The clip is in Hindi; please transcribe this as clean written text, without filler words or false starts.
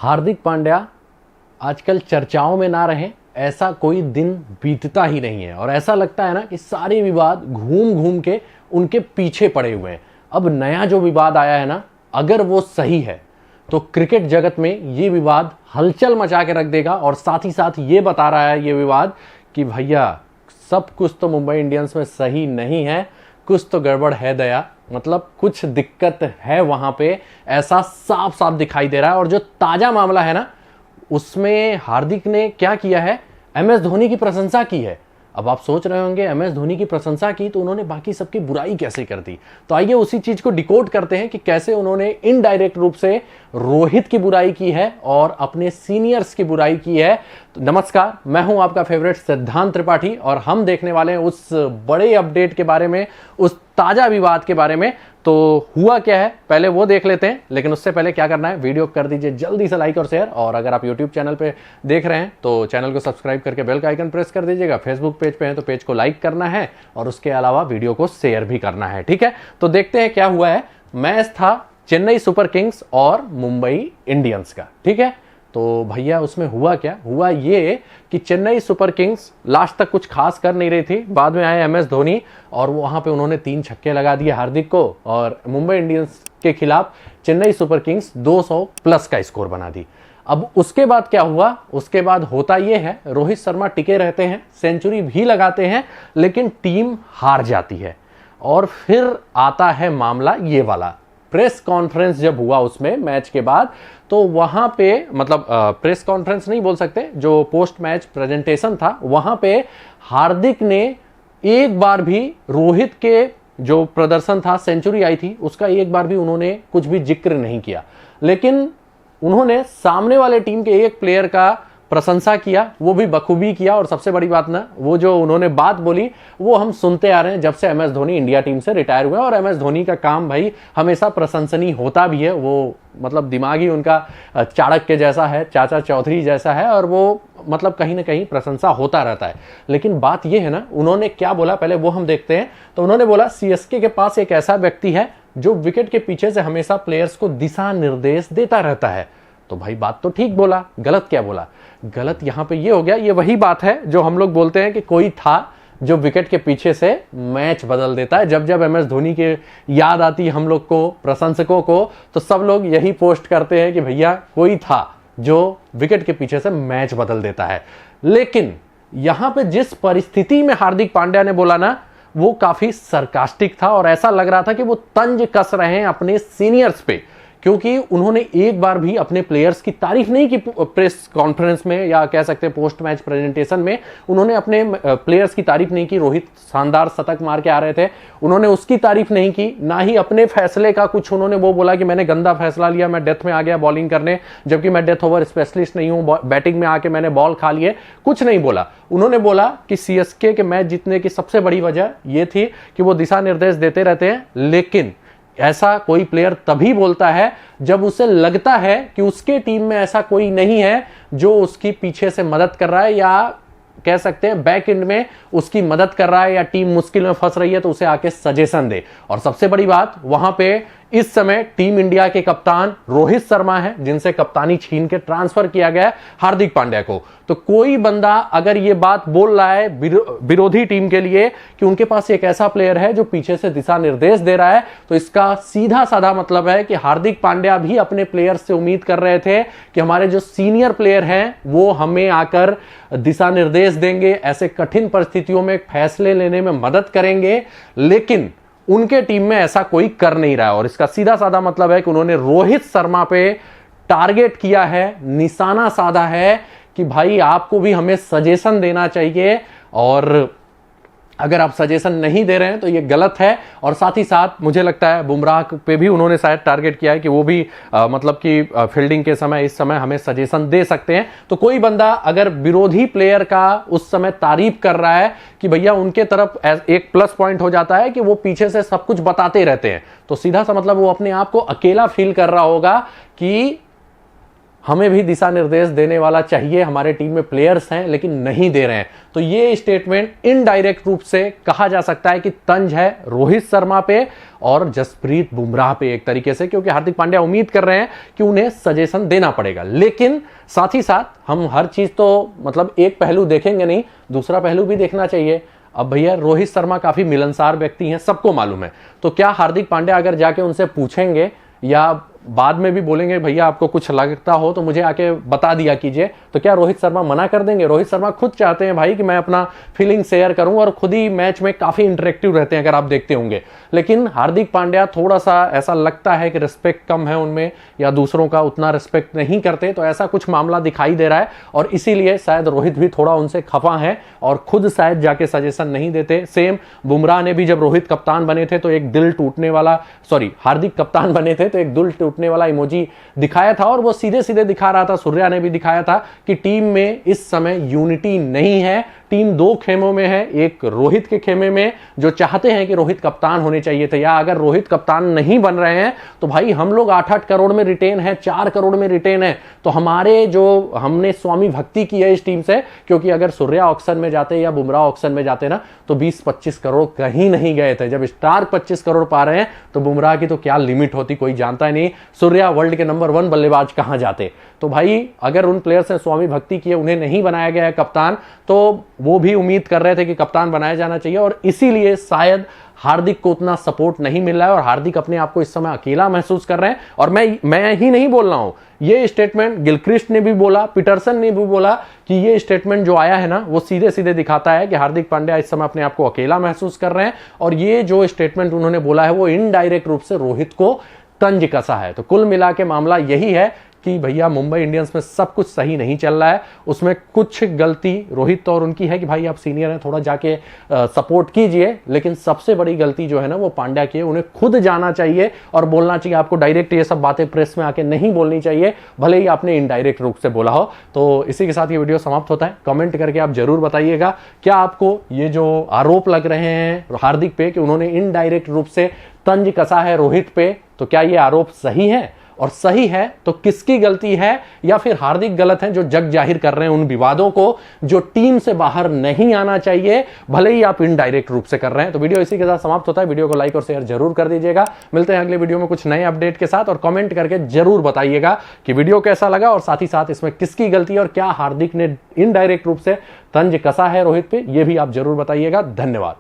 हार्दिक पांड्या आजकल चर्चाओं में ना रहें ऐसा कोई दिन बीतता ही नहीं है। और ऐसा लगता है ना कि सारे विवाद घूम घूम के उनके पीछे पड़े हुए हैं। अब नया जो विवाद आया है ना, अगर वो सही है तो क्रिकेट जगत में ये विवाद हलचल मचा के रख देगा। और साथ ही साथ ये बता रहा है ये विवाद कि भैया सब कुछ तो मुंबई इंडियंस में सही नहीं है, कुछ तो गड़बड़ है दया, मतलब कुछ दिक्कत है वहां पे, ऐसा साफ साफ दिखाई दे रहा है। और जो ताजा मामला है ना, उसमें हार्दिक ने क्या किया है, एमएस धोनी की प्रशंसा की है। अब आप सोच रहे होंगे एमएस धोनी की प्रशंसा की तो उन्होंने बाकी सबकी बुराई कैसे कर दी। तो आइए उसी चीज को डिकोड करते हैं कि कैसे उन्होंने इनडायरेक्ट रूप से रोहित की बुराई की है और अपने सीनियर्स की बुराई की है। तो नमस्कार, मैं हूं आपका फेवरेट सिद्धांत त्रिपाठी और हम देखने वाले हैं उस बड़े अपडेट के बारे में, उस ताजा विवाद के बारे में। तो हुआ क्या है पहले वो देख लेते हैं, लेकिन उससे पहले क्या करना है, वीडियो कर दीजिए जल्दी से लाइक और शेयर। और अगर आप यूट्यूब चैनल पे देख रहे हैं तो चैनल को सब्सक्राइब करके बेल का आइकन प्रेस कर दीजिएगा। फेसबुक पेज पे हैं तो पेज को लाइक करना है और उसके अलावा वीडियो को शेयर भी करना है, ठीक है। तो देखते हैं क्या हुआ है। मैच था चेन्नई सुपर किंग्स और मुंबई इंडियंस का, ठीक है। तो भैया उसमें हुआ क्या, हुआ ये कि चेन्नई सुपर किंग्स लास्ट तक कुछ खास कर नहीं रही थी। बाद में आए एमएस धोनी और वहां पे उन्होंने 3 छक्के लगा दिए हार्दिक को, और मुंबई इंडियंस के खिलाफ चेन्नई सुपर किंग्स 200 प्लस का स्कोर बना दी। अब उसके बाद क्या हुआ, उसके बाद होता यह है रोहित शर्मा टिके रहते हैं, सेंचुरी भी लगाते हैं, लेकिन टीम हार जाती है। और फिर आता है मामला ये वाला, प्रेस कॉन्फ्रेंस जब हुआ उसमें मैच के बाद, तो वहां पे मतलब प्रेस कॉन्फ्रेंस नहीं बोल सकते, जो पोस्ट मैच प्रेजेंटेशन था, वहां पे हार्दिक ने एक बार भी रोहित के जो प्रदर्शन था, सेंचुरी आई थी, उसका एक बार भी उन्होंने कुछ भी जिक्र नहीं किया। लेकिन उन्होंने सामने वाले टीम के एक प्लेयर का प्रशंसा किया, वो भी बखूबी किया। और सबसे बड़ी बात ना, वो जो उन्होंने बात बोली वो हम सुनते आ रहे हैं जब से एमएस धोनी इंडिया टीम से रिटायर हुए। और एमएस धोनी का काम भाई हमेशा प्रशंसनीय होता भी है, वो मतलब दिमाग ही उनका चाणक्य जैसा है, चाचा चौधरी जैसा है, और वो मतलब कहीं ना कहीं प्रशंसा होता रहता है। लेकिन बात ये है ना, उन्होंने क्या बोला पहले वो हम देखते हैं। तो उन्होंने बोला सीएसके के पास एक ऐसा व्यक्ति है जो विकेट के पीछे से हमेशा प्लेयर्स को दिशा निर्देश देता रहता है। तो भाई बात तो ठीक बोला, गलत क्या बोला, गलत यहां पे ये हो गया, ये वही बात है जो हम लोग बोलते हैं कि कोई था जो विकेट के पीछे से मैच बदल देता है। जब जब एमएस धोनी की याद आती है हम लोग को, प्रशंसकों को, तो सब लोग यही पोस्ट करते हैं कि भैया कोई था जो विकेट के पीछे से मैच बदल देता है। लेकिन यहां पे जिस परिस्थिति में हार्दिक पांड्या ने बोला ना, वो काफी सरकास्टिक था और ऐसा लग रहा था कि वो तंज कस रहे हैं अपने सीनियर्स पे, क्योंकि उन्होंने एक बार भी अपने प्लेयर्स की तारीफ नहीं की प्रेस कॉन्फ्रेंस में, या कह सकते हैं पोस्ट मैच प्रेजेंटेशन में। उन्होंने अपने प्लेयर्स की तारीफ नहीं की। रोहित शानदार शतक मार के आ रहे थे, उन्होंने उसकी तारीफ नहीं की, ना ही अपने फैसले का कुछ उन्होंने वो बोला कि मैंने गंदा फैसला लिया, मैं डेथ में आ गया बॉलिंग करने, जबकि मैं डेथ ओवर स्पेशलिस्ट नहीं हूं, बैटिंग में आके मैंने बॉल खा लिए, कुछ नहीं बोला। उन्होंने बोला कि सीएसके के मैच जीतने की सबसे बड़ी वजह यह थी कि वो दिशा निर्देश देते रहते हैं। लेकिन ऐसा कोई प्लेयर तभी बोलता है जब उसे लगता है कि उसके टीम में ऐसा कोई नहीं है जो उसकी पीछे से मदद कर रहा है, या कह सकते हैं बैक एंड में उसकी मदद कर रहा है, या टीम मुश्किल में फंस रही है तो उसे आके सजेशन दे। और सबसे बड़ी बात, वहां पे इस समय टीम इंडिया के कप्तान रोहित शर्मा है, जिनसे कप्तानी छीन के ट्रांसफर किया गया है हार्दिक पांड्या को। तो कोई बंदा अगर ये बात बोल रहा है विरोधी टीम के लिए कि उनके पास एक ऐसा प्लेयर है जो पीछे से दिशा निर्देश दे रहा है, तो इसका सीधा साधा मतलब है कि हार्दिक पांड्या भी अपने प्लेयर से उम्मीद कर रहे थे कि हमारे जो सीनियर प्लेयर हैं वो हमें आकर दिशा निर्देश देंगे, ऐसे कठिन परिस्थितियों में फैसले लेने में मदद करेंगे। लेकिन उनके टीम में ऐसा कोई कर नहीं रहा है। और इसका सीधा साधा मतलब है कि उन्होंने रोहित शर्मा पे टारगेट किया है, निशाना साधा है कि भाई आपको भी हमें सजेशन देना चाहिए, और अगर आप सजेशन नहीं दे रहे हैं तो ये गलत है। और साथ ही साथ मुझे लगता है बुमराह पे भी उन्होंने शायद टारगेट किया है कि वो भी मतलब कि फील्डिंग के समय इस समय हमें सजेशन दे सकते हैं। तो कोई बंदा अगर विरोधी प्लेयर का उस समय तारीफ कर रहा है कि भैया उनके तरफ एक प्लस पॉइंट हो जाता है कि वो पीछे से सब कुछ बताते रहते हैं, तो सीधा सा मतलब वो अपने आप को अकेला फील कर रहा होगा कि हमें भी दिशा निर्देश देने वाला चाहिए, हमारे टीम में प्लेयर्स हैं लेकिन नहीं दे रहे हैं। तो ये स्टेटमेंट इनडायरेक्ट रूप से कहा जा सकता है कि तंज है रोहित शर्मा पे और जसप्रीत बुमराह पे एक तरीके से, क्योंकि हार्दिक पांड्या उम्मीद कर रहे हैं कि उन्हें सजेशन देना पड़ेगा। लेकिन साथ ही साथ हम हर चीज तो मतलब एक पहलू देखेंगे नहीं, दूसरा पहलू भी देखना चाहिए। अब भैया रोहित शर्मा काफी मिलनसार व्यक्ति हैं, सबको मालूम है। तो क्या हार्दिक पांड्या अगर जाके उनसे पूछेंगे या बाद में भी बोलेंगे भैया आपको कुछ लगता हो तो मुझे आके बता दिया कीजिए, तो क्या रोहित शर्मा मना कर देंगे? रोहित शर्मा खुद चाहते हैं भाई कि मैं अपना फीलिंग शेयर करूं और खुद ही मैच में काफी इंटरेक्टिव रहते हैं, अगर आप देखते होंगे। लेकिन हार्दिक पांड्या थोड़ा सा ऐसा लगता है कि रिस्पेक्ट कम है उनमें या दूसरों का उतना रिस्पेक्ट नहीं करते, तो ऐसा कुछ मामला दिखाई दे रहा है और इसीलिए शायद रोहित भी थोड़ा उनसे खफा है और खुद शायद जाके सजेशन नहीं देते। सेम बुमराह ने भी जब रोहित कप्तान बने थे तो एक दिल टूटने वाला, सॉरी हार्दिक कप्तान बने थे तो एक दिल टूटने वाला इमोजी दिखाया था और वो सीधे सीधे दिखा रहा था। सूर्या ने भी दिखाया था कि टीम में इस समय यूनिटी नहीं है, टीम दो खेमों में है, एक रोहित के खेमे में जो चाहते हैं कि रोहित कप्तान होने चाहिए थे, या अगर रोहित कप्तान नहीं बन रहे हैं तो भाई हम लोग 8-8 करोड़ में रिटेन है, 4 करोड़ में रिटेन है, तो हमारे जो हमने स्वामी भक्ति की है इस टीम से, क्योंकि अगर सूर्या ऑक्शन में जाते या बुमराह ऑक्शन में जाते ना तो 20-25 करोड़ कहीं नहीं गए थे। जब स्टार 25 करोड़ पा रहे हैं तो बुमराह की तो क्या लिमिट होती कोई जानता ही नहीं, सूर्या वर्ल्ड के नंबर 1 बल्लेबाज कहां जाते। तो भाई अगर उन प्लेयर्स ने स्वामी भक्ति की है, उन्हें नहीं बनाया गया है कप्तान, तो वो भी उम्मीद कर रहे थे कि कप्तान बनाया जाना चाहिए और इसीलिए शायद हार्दिक को उतना सपोर्ट नहीं मिल रहा है और हार्दिक अपने आप को इस समय अकेला महसूस कर रहे हैं। और मैं ही नहीं बोल रहा हूं, ये स्टेटमेंट गिलक्रिस्ट ने भी बोला, पीटरसन ने भी बोला कि ये स्टेटमेंट जो आया है ना वो सीधे सीधे दिखाता है कि हार्दिक पांड्या इस समय अपने आप को अकेला महसूस कर रहे हैं और ये जो स्टेटमेंट उन्होंने बोला है वो इनडायरेक्ट रूप से रोहित को तंज कसा है। तो कुल मिला के मामला यही है कि भैया मुंबई इंडियंस में सब कुछ सही नहीं चल रहा है, उसमें कुछ गलती रोहित और उनकी है कि भाई आप सीनियर हैं थोड़ा जाके सपोर्ट कीजिए, लेकिन सबसे बड़ी गलती जो है ना वो पांड्या की है। उन्हें खुद जाना चाहिए और बोलना चाहिए, आपको डायरेक्ट ये सब बातें प्रेस में आके नहीं बोलनी चाहिए, भले ही आपने इनडायरेक्ट रूप से बोला हो। तो इसी के साथ ये वीडियो समाप्त होता है। कमेंट करके आप जरूर बताइएगा क्या आपको ये जो आरोप लग रहे हैं हार्दिक पे कि उन्होंने इनडायरेक्ट रूप से तंज कसा है रोहित पे, तो क्या ये आरोप सही है? और सही है तो किसकी गलती है, या फिर हार्दिक गलत हैं जो जग जाहिर कर रहे हैं उन विवादों को जो टीम से बाहर नहीं आना चाहिए, भले ही आप इनडायरेक्ट रूप से कर रहे हैं। तो वीडियो इसी के साथ समाप्त होता है। वीडियो को लाइक और शेयर जरूर कर दीजिएगा। मिलते हैं अगले वीडियो में कुछ नए अपडेट के साथ और कमेंट करके जरूर बताइएगा कि वीडियो कैसा लगा और साथ ही साथ इसमें किसकी गलती है और क्या हार्दिक ने इनडायरेक्ट रूप से तंज कसा है रोहित पे, यह भी आप जरूर बताइएगा। धन्यवाद।